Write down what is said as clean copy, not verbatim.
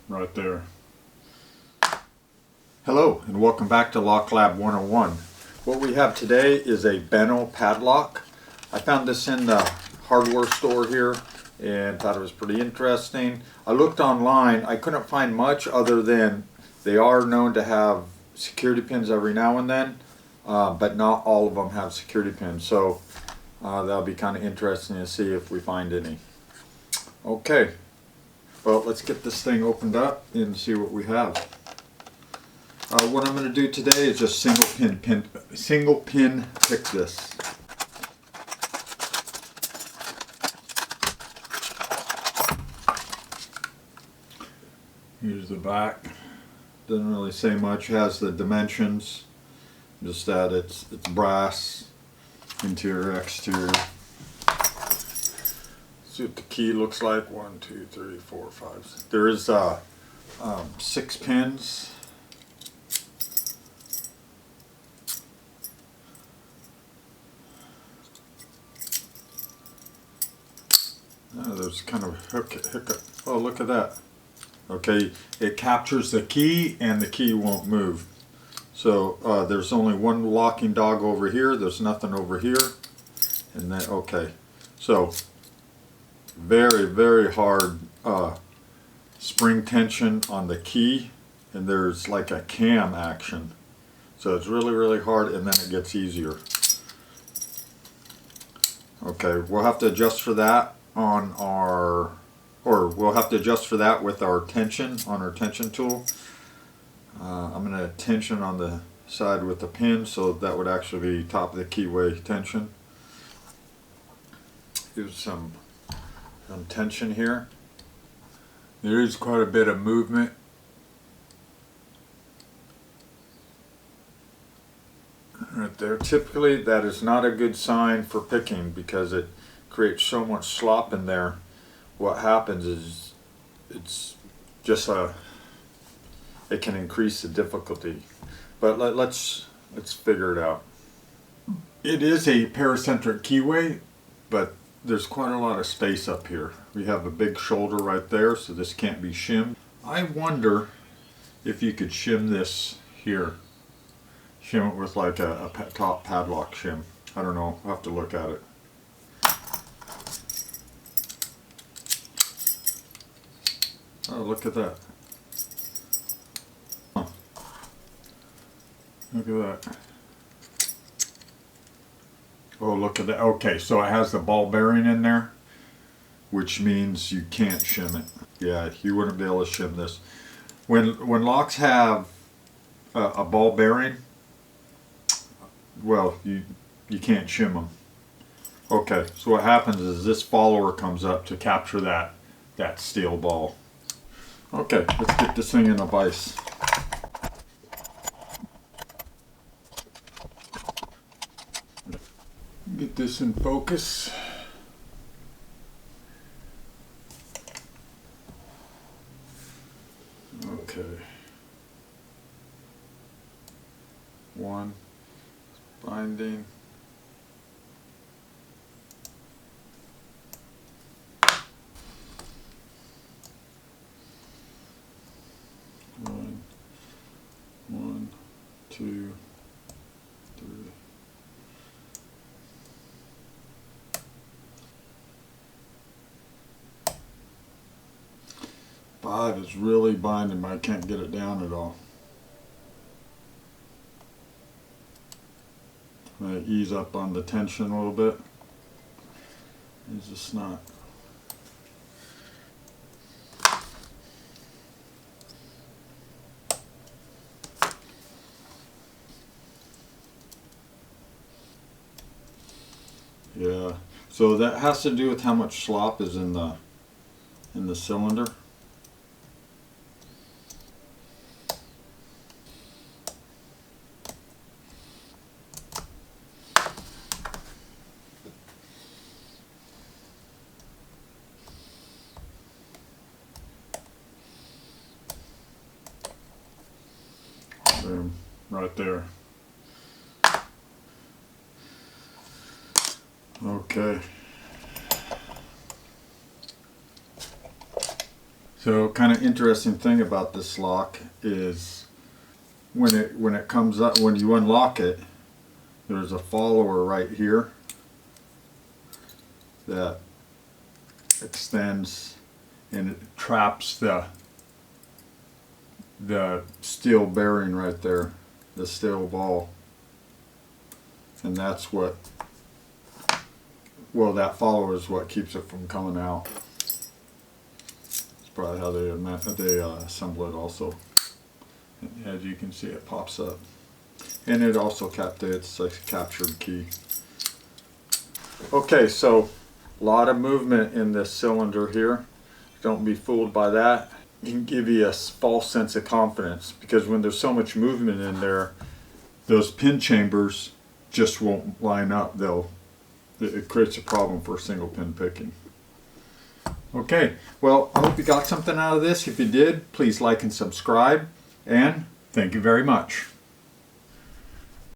right there. Hello and welcome back to Lock Lab 101. What we have today is a Benno padlock. I found this in the hardware store here and thought it was pretty interesting. I looked online, I couldn't find much other than they are known to have security pins every now and then, but not all of them have security pins, so that'll be kind of interesting to see if we find any. Okay, well, let's get this thing opened up and see what we have. What I'm going to do today is just single pin pick this. Here's the back. Doesn't really say much. Has the dimensions. Just that it's brass, interior, exterior. See what the key looks like. 1, 2, 3, 4, 5. There is 6 pins. Oh, there's kind of hiccup. Oh, look at that. Okay, it captures the key and the key won't move. So there's only one locking dog over here. There's nothing over here. And then, okay. So very, very hard spring tension on the key. And there's like a cam action. So it's really, really hard, and then it gets easier. Okay, we'll have to adjust for that on our, or we'll have to adjust for that with our tension on our tension tool. I'm going to tension on the side with the pin, so that would actually be top of the keyway tension. Here's some tension here. There is quite a bit of movement. Right there. Typically that is not a good sign for picking because it creates so much slop in there. What happens is it's just it can increase the difficulty. But let's figure it out. It is a paracentric keyway, but there's quite a lot of space up here. We have a big shoulder right there, so this can't be shimmed. I wonder if you could shim this here. Shim it with like a top padlock shim. I don't know, I'll have to look at it. Oh, look at that. Huh. Look at that. Oh, look at that. Okay, so it has the ball bearing in there, which means you can't shim it. Yeah, you wouldn't be able to shim this. When locks have a ball bearing, well, you can't shim them. Okay, so what happens is this follower comes up to capture that steel ball. Okay, let's get this thing in a vise. Get this in focus. Okay. One. Binding. One, 2, 3. Five is really binding, but I can't get it down at all. I'm going to ease up on the tension a little bit. Ease the snot. Yeah, so that has to do with how much slop is in the cylinder. Boom, right there. Okay. So kind of interesting thing about this lock is when it comes up, when you unlock it, there's a follower right here that extends and it traps the steel bearing right there, the steel ball, and that's what, well, that follower is what keeps it from coming out. It's probably how they assemble it also. And as you can see, it pops up, and it also it's like a captured key. Okay, so a lot of movement in this cylinder here. Don't be fooled by that. It can give you a false sense of confidence, because when there's so much movement in there, those pin chambers just won't line up. It creates a problem for single pin picking. Okay, well, I hope you got something out of this. If you did, please like and subscribe, and thank you very much.